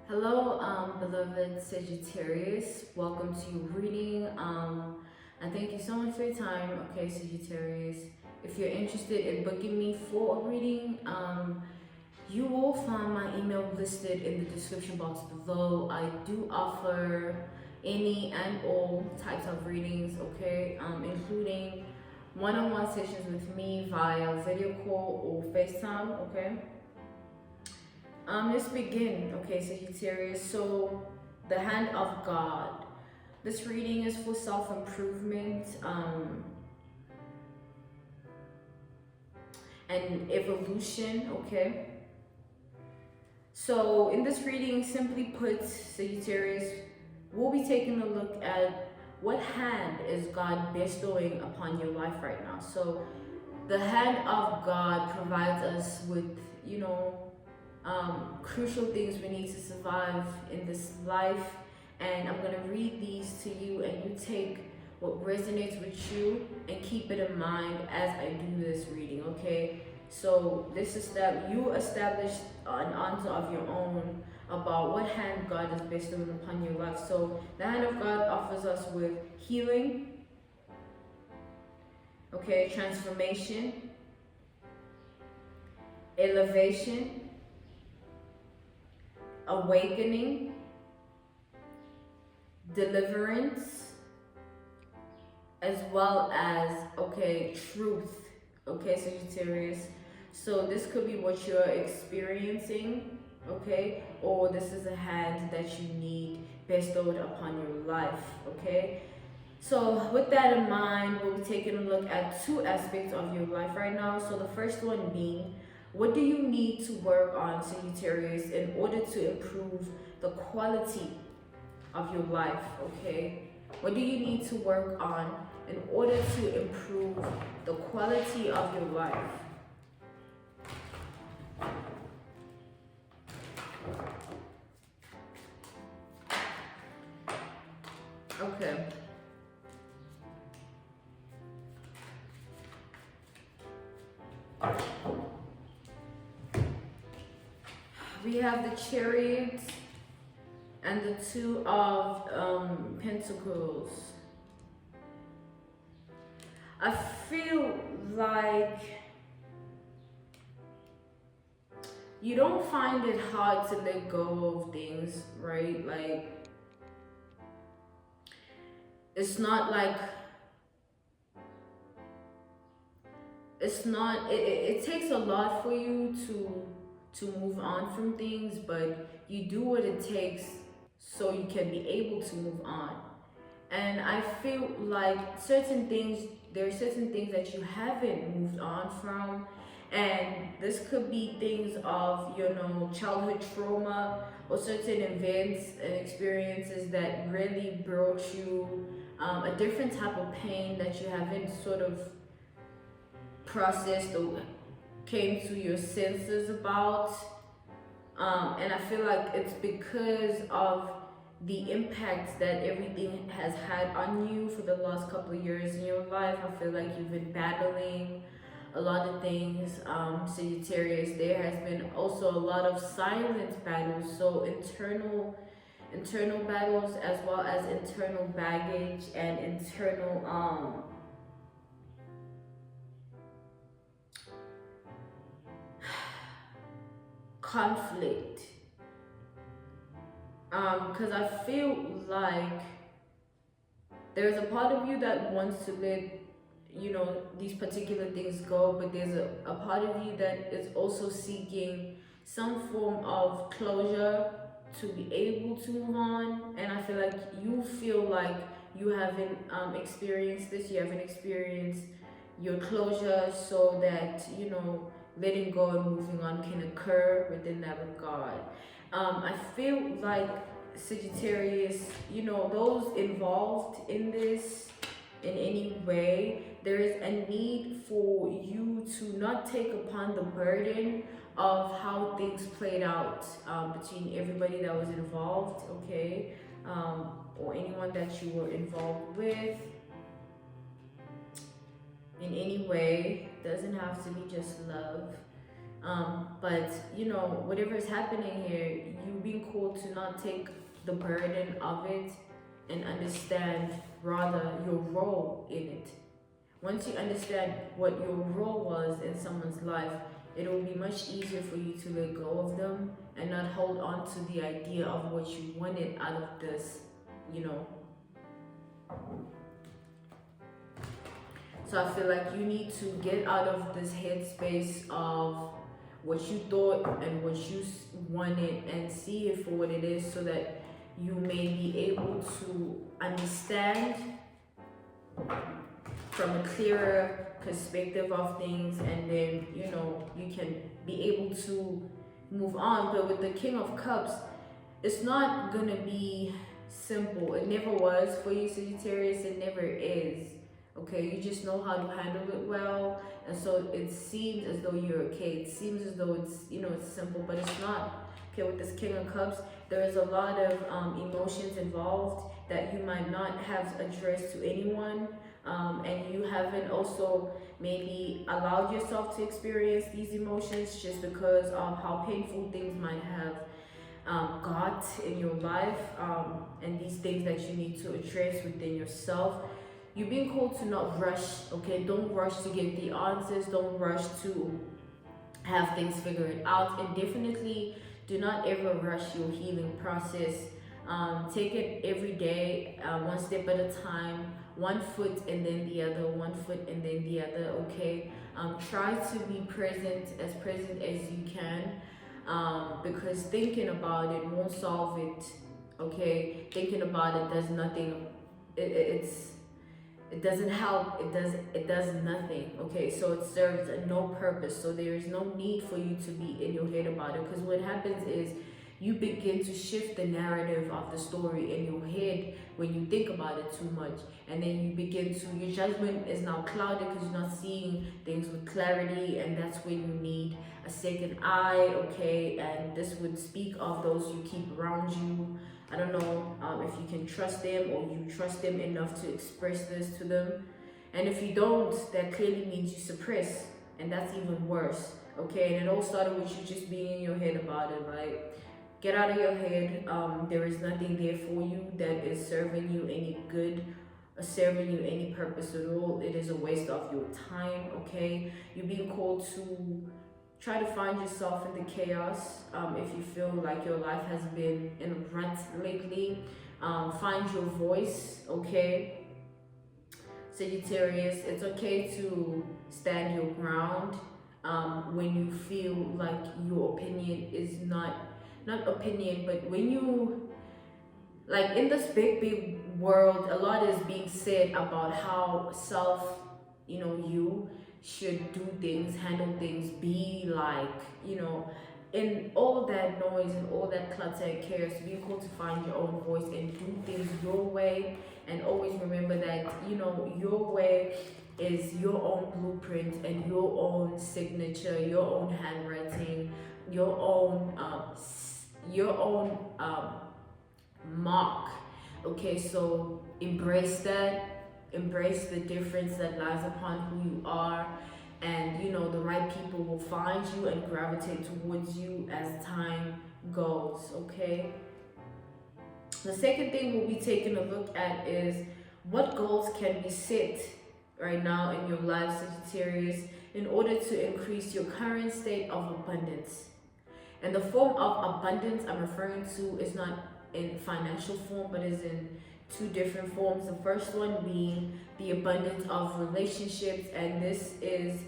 Hello, beloved Sagittarius. Welcome to your reading. And thank you so much for your time. Okay, Sagittarius. If you're interested in booking me for a reading, you will find my email listed in the description box below. I do offer any and all types of readings, okay, including one-on-one sessions with me via video call or FaceTime, okay. Let's begin, okay, Sagittarius. So, the hand of God. This reading is for self-improvement and evolution, okay. So, in this reading, simply put, Sagittarius, we'll be taking a look at what hand is God bestowing upon your life right now. So, the hand of God provides us with, crucial things we need to survive in this life. And I'm going to read these to you, and you take what resonates with you and keep it in mind as I do this reading, okay? So this is that you establish an answer of your own about what hand God is bestowing upon your life. So the hand of God offers us with healing, okay, transformation, elevation, awakening, deliverance, as well as, okay, truth, okay, Sagittarius. So this could be what you're experiencing, okay, or this is a hand that you need bestowed upon your life, okay. So with that in mind, we'll be taking a look at two aspects of your life right now. So the first one being, what do you need to work on, Sagittarius, in order to improve the quality of your life, okay? What do you need to work on in order to improve the quality of your life? Okay. We have the Chariot and the Two of Pentacles. I feel like you don't find it hard to let go of things, right? Like, it's not like, it takes a lot for you to move on from things, but you do what it takes so you can be able to move on. And I feel like there are certain things that you haven't moved on from, and this could be things of, childhood trauma or certain events and experiences that really brought you a different type of pain that you haven't sort of processed or came to your senses about. And I feel like it's because of the impact that everything has had on you for the last couple of years in your life. I feel like you've been battling a lot of things, Sagittarius. There has been also a lot of silent battles, so internal battles, as well as internal baggage and internal conflict, because I feel like there's a part of you that wants to let these particular things go, but there's a part of you that is also seeking some form of closure to be able to move on. And I feel like you feel like you haven't experienced this, you haven't experienced your closure, so that letting go and moving on can occur within that regard. I feel like, Sagittarius, those involved in this in any way, there is a need for you to not take upon the burden of how things played out between everybody that was involved, okay, or anyone that you were involved with in any way. Doesn't have to be just love. But whatever is happening here, you being called to not take the burden of it and understand rather your role in it. Once you understand what your role was in someone's life, it will be much easier for you to let go of them and not hold on to the idea of what you wanted out of this, you know. So I feel like you need to get out of this headspace of what you thought and what you wanted and see it for what it is, so that you may be able to understand from a clearer perspective of things, and then you can be able to move on. But with the King of Cups, it's not gonna be simple. It never was for you, Sagittarius. It never is. Okay, you just know how to handle it well, and so it seems as though you're okay. It seems as though it's simple, but it's not. Okay, with this King of Cups, there is a lot of emotions involved that you might not have addressed to anyone, and you haven't also maybe allowed yourself to experience these emotions just because of how painful things might have got in your life, and these things that you need to address within yourself. You're being called to not rush, okay? Don't rush to get the answers. Don't rush to have things figured out. And definitely do not ever rush your healing process. Take it every day, one step at a time, one foot and then the other, one foot and then the other, okay? Try to be present as you can, because thinking about it won't solve it, okay? Thinking about it does nothing. It doesn't help. It does nothing. Okay, so it serves no purpose. So there is no need for you to be in your head about it, because what happens is you begin to shift the narrative of the story in your head when you think about it too much, and then you begin to, your judgment is now clouded because you're not seeing things with clarity, and that's when you need a second eye, okay? And this would speak of those you keep around you. I don't know if you can trust them, or you trust them enough to express this to them. And if you don't, that clearly means you suppress, and that's even worse, okay? And it all started with you just being in your head about it, right? Get out of your head. There is nothing there for you that is serving you any good or serving you any purpose at all. It is a waste of your time, okay? You're being called to try to find yourself in the chaos. If you feel like your life has been in a rut lately, find your voice, okay? Sagittarius, it's okay to stand your ground when you feel like your opinion is not opinion, but when you, like, in this big world, a lot is being said about how you should do things, handle things, be like, in all that noise and all that clutter and chaos, be able to find your own voice and do things your way. And always remember that, your way is your own blueprint and your own signature, your own handwriting, your own mark. Okay, so embrace that. Embrace the difference that lies upon who you are, and the right people will find you and gravitate towards you as time goes, okay? The second thing we'll be taking a look at is what goals can be set right now in your life, Sagittarius, in order to increase your current state of abundance. And the form of abundance I'm referring to is not in financial form, but is in two different forms. The first one being the abundance of relationships, and this is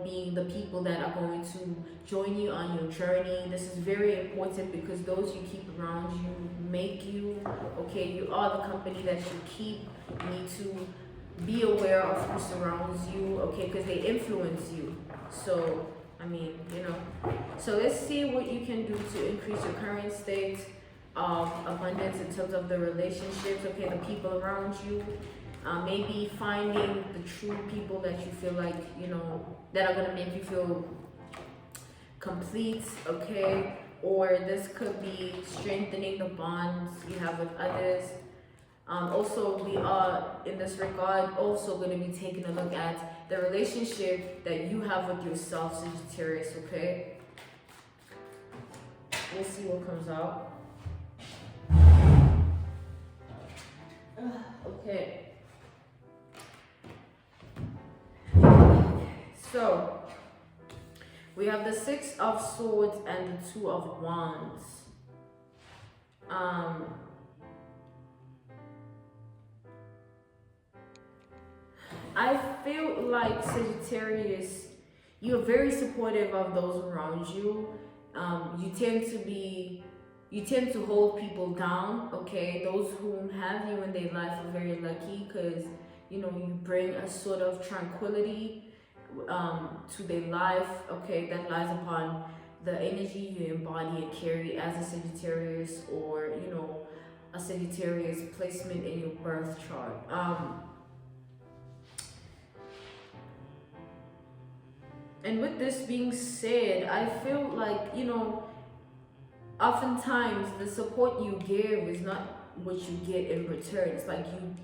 being the people that are going to join you on your journey. This is very important because those you keep around you make you, okay? You are the company that you keep. You need to be aware of who surrounds you, okay? Because they influence you. So so let's see what you can do to increase your current state of abundance in terms of the relationships, okay, the people around you. Maybe finding the true people that you feel like, that are going to make you feel complete, okay? Or this could be strengthening the bonds you have with others. Also, we are in this regard also going to be taking a look at the relationship that you have with yourself, Sagittarius. Okay, we'll see what comes out. Okay. So we have the Six of Swords and the Two of Wands. I feel like Sagittarius, you're very supportive of those around you. You tend to hold people down. Okay, those who have you in their life are very lucky because you know you bring a sort of tranquility to their life. Okay, that lies upon the energy you embody and carry as a Sagittarius, or you know, a Sagittarius placement in your birth chart. And with this being said, I feel like, you know, oftentimes the support you give is not what you get in return. It's like you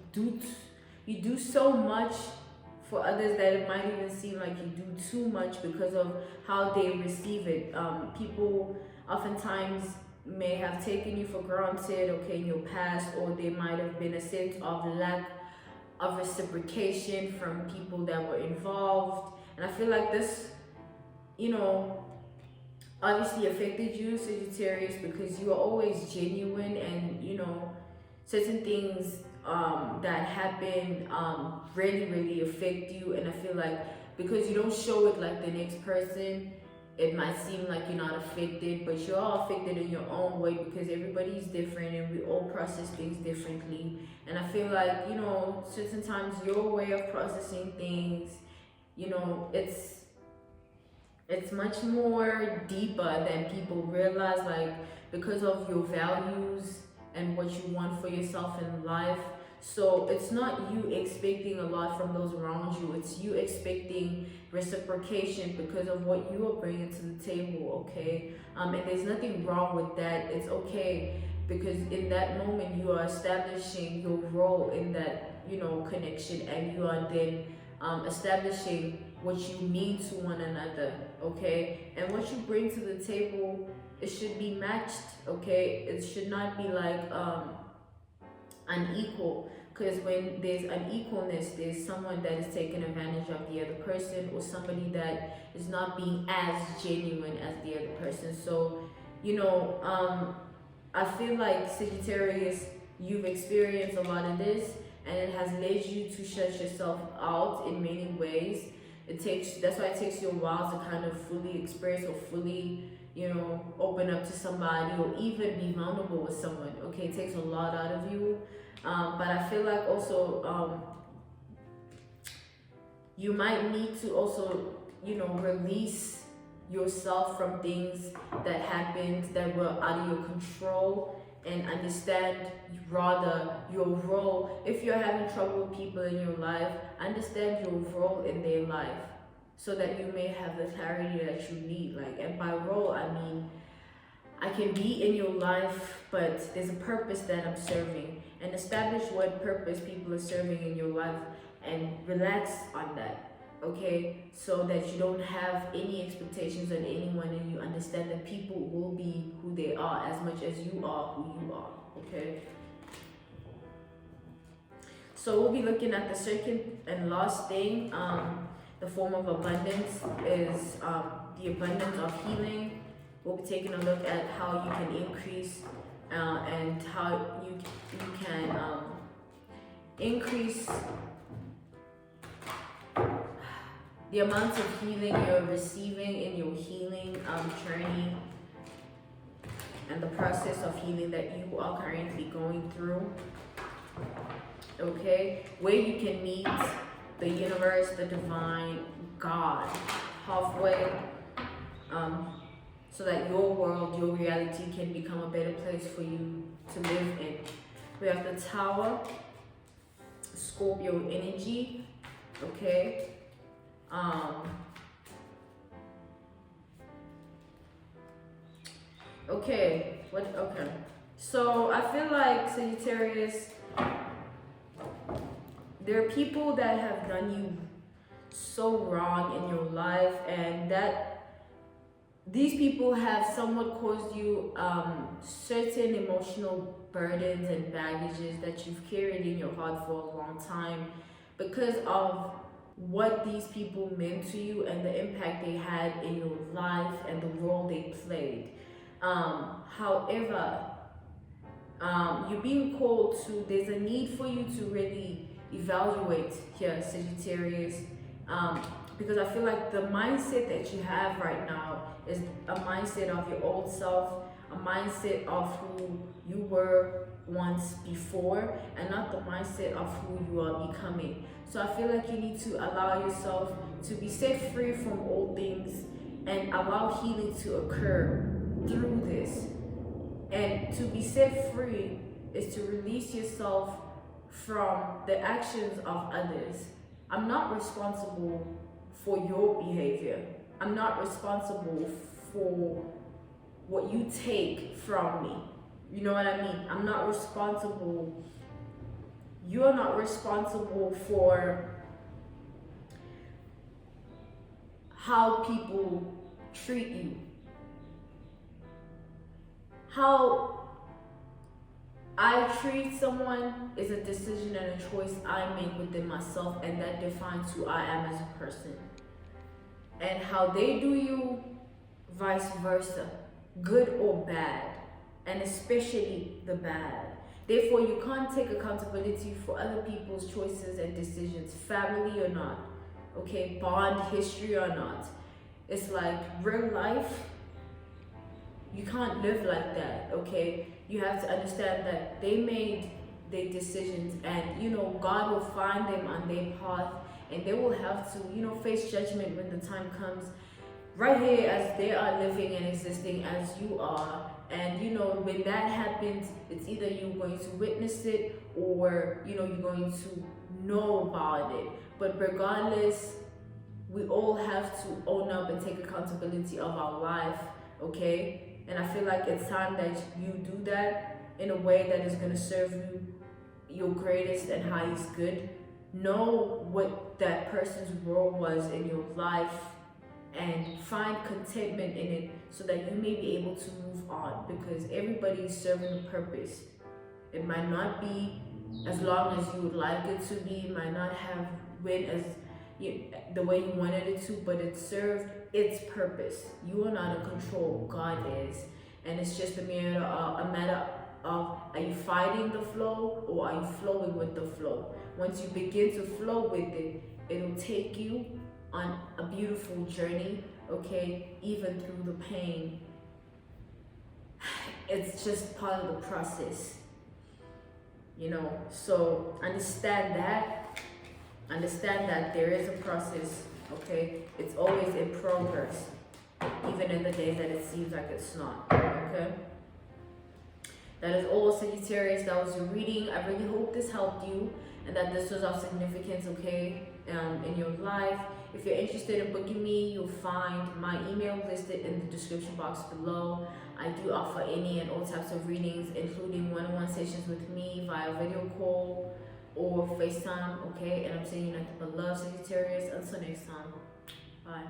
do so much for others that it might even seem like you do too much because of how they receive it. People oftentimes may have taken you for granted, okay, in your past, or there might have been a sense of lack of reciprocation from people that were involved. And I feel like this, you know, obviously affected you, Sagittarius, because you are always genuine, and you know, certain things that happen really affect you. And I feel like because you don't show it like the next person, it might seem like you're not affected, but you're all affected in your own way because everybody's different and we all process things differently. And I feel like, you know, certain times your way of processing things, you know, it's much more deeper than people realize, like because of your values and what you want for yourself in life. So it's not you expecting a lot from those around you, it's you expecting reciprocation because of what you are bringing to the table. Okay, and there's nothing wrong with that. It's okay because in that moment you are establishing your role in that, you know, connection, and you are then establishing what you mean to one another. Okay, and what you bring to the table, it should be matched. Okay, it should not be like unequal, because when there's unequalness, there's someone that is taking advantage of the other person, or somebody that is not being as genuine as the other person. So you know, I feel like Sagittarius, you've experienced a lot of this, and it has led you to shut yourself out in many ways. That's why it takes you a while to kind of fully express or fully, you know, open up to somebody or even be vulnerable with someone. Okay, it takes a lot out of you. But I feel like also you might need to also, you know, release yourself from things that happened that were out of your control, and understand rather your role. If you're having trouble with people in your life, understand your role in their life so that you may have the clarity that you need. Like, and by role, I mean I can be in your life, but there's a purpose that I'm serving, and establish what purpose people are serving in your life and relax on that. Okay, so that you don't have any expectations on anyone, and you understand that people will be who they are as much as you are who you are. Okay, so we'll be looking at the second and last thing. The form of abundance is the abundance of healing. We'll be taking a look at how you can increase and how you can increase the amount of healing you're receiving in your healing journey, and the process of healing that you are currently going through. Okay, where you can meet the universe, the divine, God, halfway, so that your world, your reality can become a better place for you to live in. We have the Tower, Scorpio energy. Okay. Okay, so I feel like Sagittarius, there are people that have done you so wrong in your life, and that these people have somewhat caused you certain emotional burdens and baggages that you've carried in your heart for a long time because of what these people meant to you and the impact they had in your life and the role they played. However, you're being called to, there's a need for you to really evaluate here, Sagittarius, because I feel like the mindset that you have right now is a mindset of your old self, a mindset of who you were once before, and not the mindset of who you are becoming. So I feel like you need to allow yourself to be set free from old things and allow healing to occur through this. And to be set free is to release yourself from the actions of others. I'm not responsible for your behavior. I'm not responsible for what you take from me. You know what I mean? I'm not responsible. You're not responsible for how people treat you. How I treat someone is a decision and a choice I make within myself, and that defines who I am as a person. And how they do you, vice versa, good or bad, and especially the bad. Therefore, you can't take accountability for other people's choices and decisions, family or not, okay, bond history or not. It's like real life. You can't live like that, okay? You have to understand that they made their decisions, and God will find them on their path, and they will have to face judgment when the time comes, right here as they are living and existing as you are. And when that happens, it's either you're going to witness it or you're going to know about it. But regardless, we all have to own up and take accountability of our life, okay? And I feel like it's time that you do that in a way that is going to serve you your greatest and highest good. Know what that person's role was in your life and find contentment in it so that you may be able to move on, because everybody is serving a purpose. It might not be as long as you would like it to be, it might not have went as the way you wanted it to, but it served its purpose. You are not in control, God is. And it's just a matter of are you fighting the flow or are you flowing with the flow? Once you begin to flow with it, it'll take you on a beautiful journey, okay? Even through the pain. It's just part of the process, so understand that there is a process, okay? It's always in progress, even in the days that it seems like it's not, okay? That is all, Sagittarius. That was your reading. I really hope this helped you and that this was of significance, okay, in your life. If you're interested in booking me, you'll find my email listed in the description box below. I do offer any and all types of readings, including one-on-one sessions with me via video call or FaceTime, okay? And I'm saying nothing but love, Sagittarius. Until next time, bye.